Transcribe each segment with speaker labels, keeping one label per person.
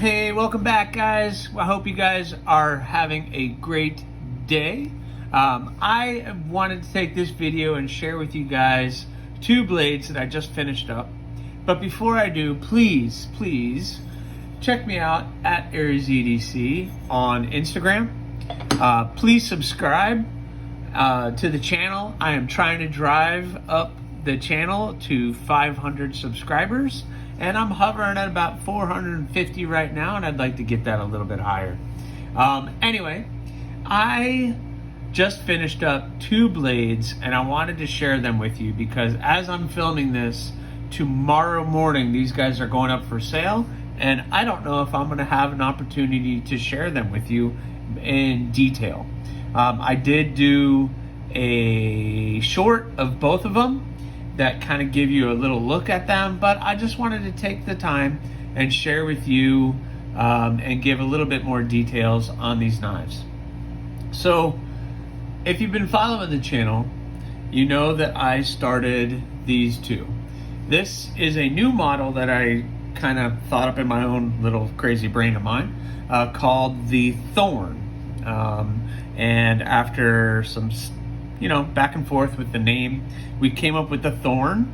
Speaker 1: Hey, welcome back, guys. I hope you guys are having a great day. I wanted to take this video and share with you guys two blades that I just finished up. But before I do, please check me out at Aries EDC on Instagram. Please subscribe to the channel. I am trying to drive up the channel to 500 subscribers, and I'm hovering at about 450 right now, and I'd like to get that a little bit higher. Anyway, I just finished up two blades, and I wanted to share them with you because as I'm filming this, tomorrow morning these guys are going up for sale, and I don't know if I'm going to have an opportunity to share them with you in detail. I did do a short of both of them that kind of give you a little look at them, but I just wanted to take the time and share with you and give a little bit more details on these knives. So if you've been following the channel, you know that I started these two. This is a new model that I kind of thought up in my own little crazy brain of mine called the Thorn. And after some back and forth with the name, we came up with the Thorn,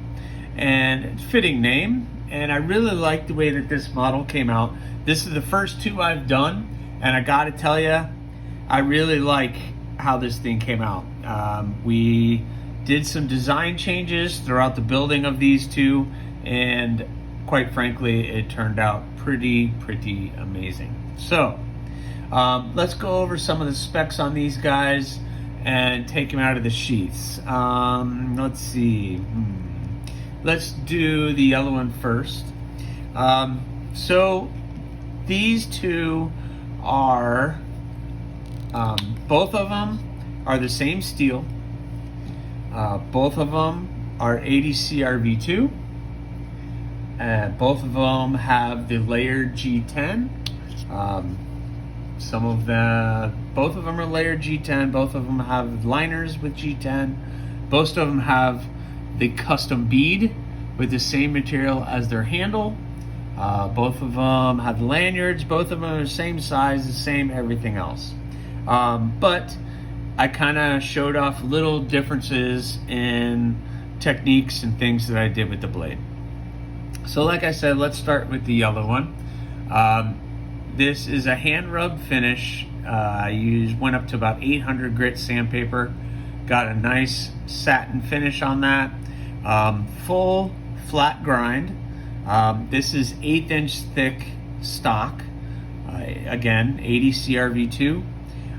Speaker 1: and fitting name, and I really like the way that this model came out. This is the first two I've done, and I gotta tell you, I really like how this thing came out. We did some design changes throughout the building of these two, and quite frankly, it turned out pretty amazing. So let's go over some of the specs on these guys and take them out of the sheaths. Let's see. Let's do the yellow one first. So these two are, both of them are the same steel. Both of them are EDC RV2. Both of them have the layered G10. Both of them are layered G10. Both of them have liners with G10. Both of them have the custom bead with the same material as their handle. Both of them have lanyards. Both of them are the same size, the same everything else. But I kind of showed off little differences in techniques and things that I did with the blade. So like I said, let's start with the yellow one. This is a hand rub finish. I went up to about 800 grit sandpaper, got a nice satin finish on that. Full flat grind. This is 1/8 inch thick stock. Again, EDC RV2.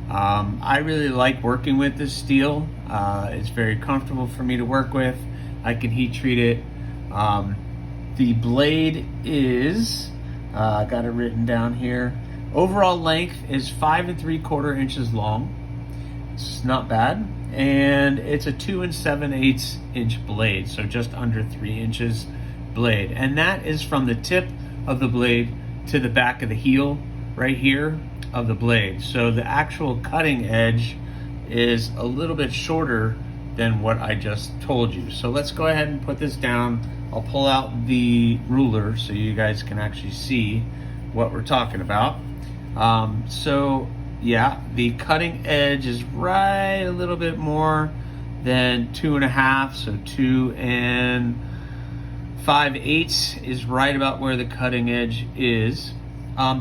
Speaker 1: I really like working with this steel. It's very comfortable for me to work with. I can heat treat it. The blade is, I got it written down here. Overall length is 5 3/4 inches long. It's not bad. And it's a 2 7/8 inch blade, so just under 3 inches blade. And that is from the tip of the blade to the back of the heel right here of the blade. So the actual cutting edge is a little bit shorter than what I just told you. So let's go ahead and put this down. I'll pull out the ruler so you guys can actually see what we're talking about. So yeah, the cutting edge is right a little bit more than 2.5, so 2 5/8 is right about where the cutting edge is.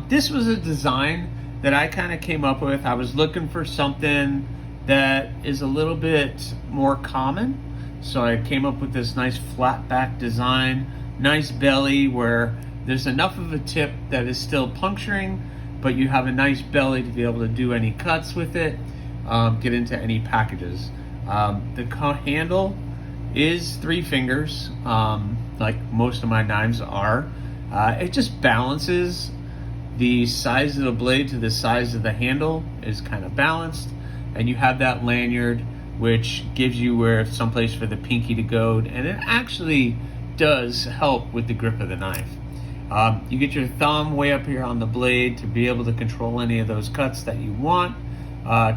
Speaker 1: This was a design that I kind of came up with. I was looking for something that is a little bit more common. So I came up with this nice flat back design, nice belly where there's enough of a tip that is still puncturing, but you have a nice belly to be able to do any cuts with it, get into any packages. The handle is 3 fingers, like most of my knives are. It just balances the size of the blade to the size of the handle is kind of balanced, and you have that lanyard which gives you someplace for the pinky to go, and it actually does help with the grip of the knife. You get your thumb way up here on the blade to be able to control any of those cuts that you want,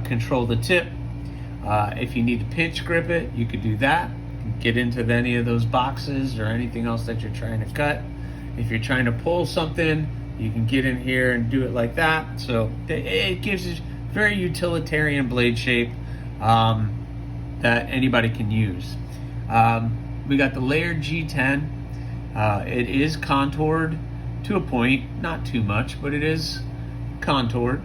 Speaker 1: control the tip. If you need to pinch grip it, you could do that. Get into any of those boxes or anything else that you're trying to cut. If you're trying to pull something, You can get in here and do it like that. So it gives a very utilitarian blade shape that anybody can use. We got the layered G10. It is contoured to a point, not too much, but it is contoured.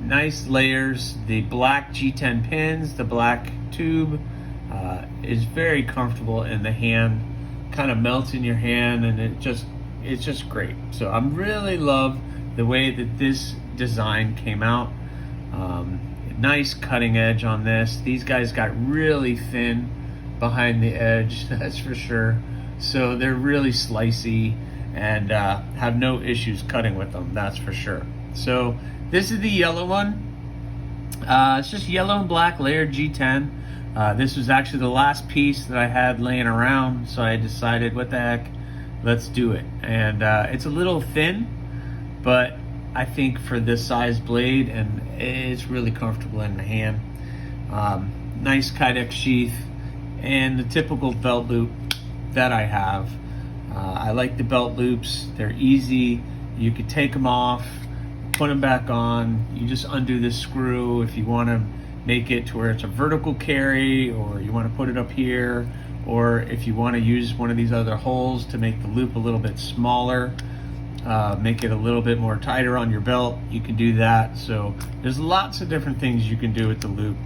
Speaker 1: Nice layers. The black G10 pins, the black tube is very comfortable in the hand, kind of melts in your hand, and it's just great. So I really love the way that this design came out. Nice cutting edge on this. These guys got really thin behind the edge, that's for sure. So they're really slicey and have no issues cutting with them, that's for sure. So this is the yellow one. It's just yellow and black layered G10. This was actually the last piece that I had laying around, so I decided, what the heck, let's do it. And it's a little thin, but I think for this size blade, and it's really comfortable in the hand. Nice Kydex sheath and the typical belt loop that I have. I like the belt loops. They're easy. You could take them off, put them back on. You just undo this screw if you want to make it to where it's a vertical carry, or you want to put it up here, or if you want to use one of these other holes to make the loop a little bit smaller, make it a little bit more tighter on your belt, you can do that. So there's lots of different things you can do with the loop.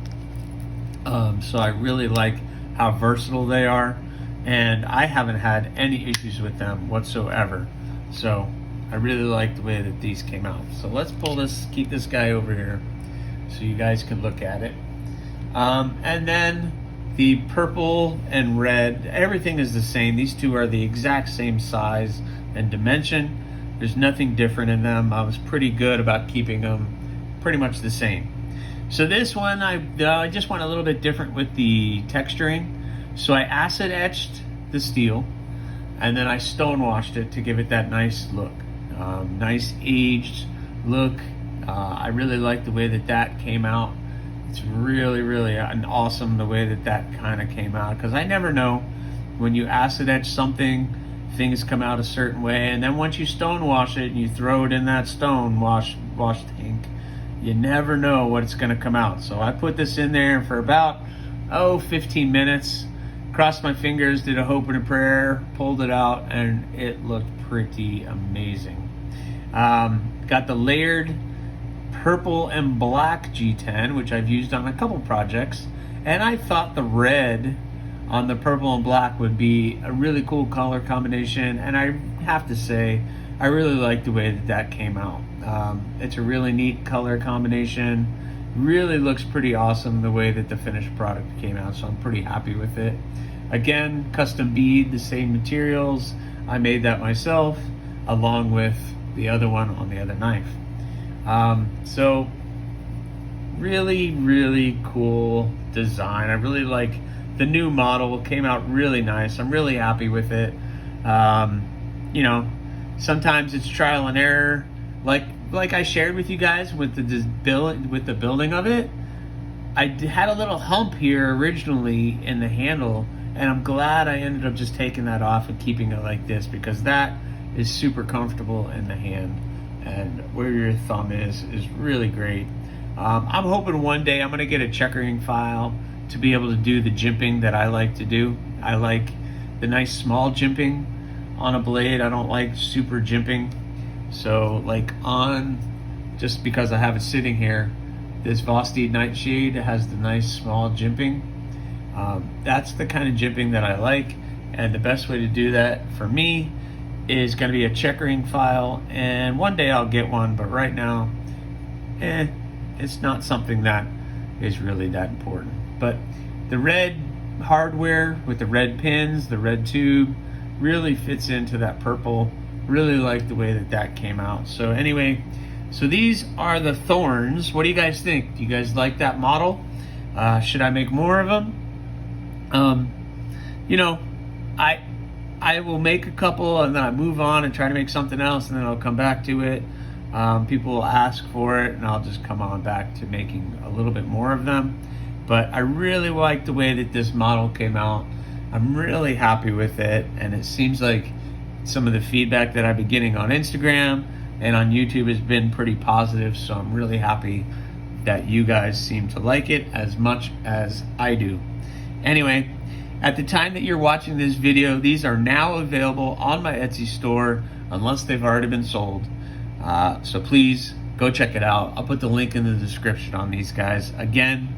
Speaker 1: So I really like how versatile they are, and I haven't had any issues with them whatsoever. So I really like the way that these came out. So let's pull this, keep this guy over here so you guys can look at it. And then the purple and red, everything is the same. These two are the exact same size and dimension. There's nothing different in them. I was pretty good about keeping them pretty much the same. So this one, I just went a little bit different with the texturing. So I acid etched the steel, and then I stone washed it to give it that nice look. Nice aged look. I really like the way that that came out. It's really, really awesome the way that that kind of came out, because I never know when you acid etch something, things come out a certain way, and then once you stone wash it and you throw it in that stone wash tank, you never know what it's going to come out. So I put this in there for about 15 minutes, crossed my fingers, did a hope and a prayer, pulled it out, and it looked pretty amazing. Got the layered purple and black G10, which I've used on a couple projects, and I thought the red on the purple and black would be a really cool color combination, and I have to say I really like the way that that came out. It's a really neat color combination, really looks pretty awesome the way that the finished product came out, so I'm pretty happy with it. Again, custom bead, the same materials. I made that myself along with the other one on the other knife. So really, really cool design. I really like the new model. It came out really nice. I'm really happy with it. You know, sometimes it's trial and error. Like I shared with you guys with the building of it. I had a little hump here originally in the handle, and I'm glad I ended up just taking that off and keeping it like this, because that is super comfortable in the hand, and where your thumb is really great. I'm hoping one day I'm going to get a checkering file to be able to do the jimping that I like to do. I like the nice small jimping on a blade. I don't like super jimping. So like just because I have it sitting here, this Vosteed Nightshade has the nice small jimping. That's the kind of jimping that I like, and the best way to do that for me is going to be a checkering file, and one day I'll get one, but right now it's not something that is really that important. But the red hardware with the red pins, the red tube, really fits into that purple. Really like the way that that came out. So anyway, so these are the Thorns. What do you guys think? Do you guys like that model? Should I make more of them? You know, I will make a couple and then I move on and try to make something else, and then I'll come back to it. People will ask for it, and I'll just come on back to making a little bit more of them. But I really like the way that this model came out. I'm really happy with it, and it seems like Some of the feedback that I've been getting on Instagram and on YouTube has been pretty positive, so I'm really happy that you guys seem to like it as much as I do. Anyway, at the time that you're watching this video, these are now available on my Etsy store unless they've already been sold. So please go check it out. I'll put the link in the description on these guys. Again,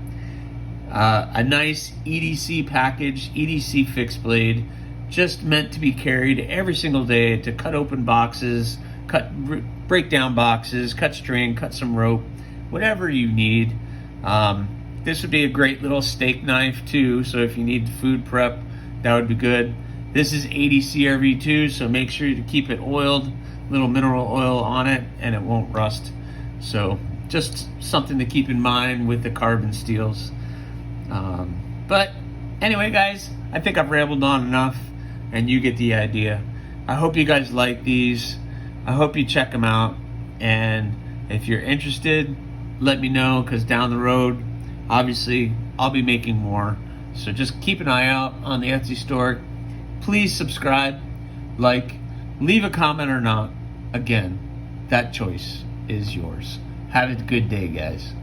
Speaker 1: a nice EDC package, EDC Fixed blade, just meant to be carried every single day to cut open boxes, break down boxes, cut string, cut some rope, whatever you need. This would be a great little steak knife too, so if you need food prep, that would be good. This is 80 CRV2, so make sure to keep it oiled, little mineral oil on it, and it won't rust. So just something to keep in mind with the carbon steels. But anyway, guys, I think I've rambled on enough, and you get the idea. I hope you guys like these. I hope you check them out, and if you're interested, let me know, because down the road, obviously, I'll be making more. So just keep an eye out on the Etsy store. Please subscribe, like, leave a comment or not. Again, that choice is yours. Have a good day, guys.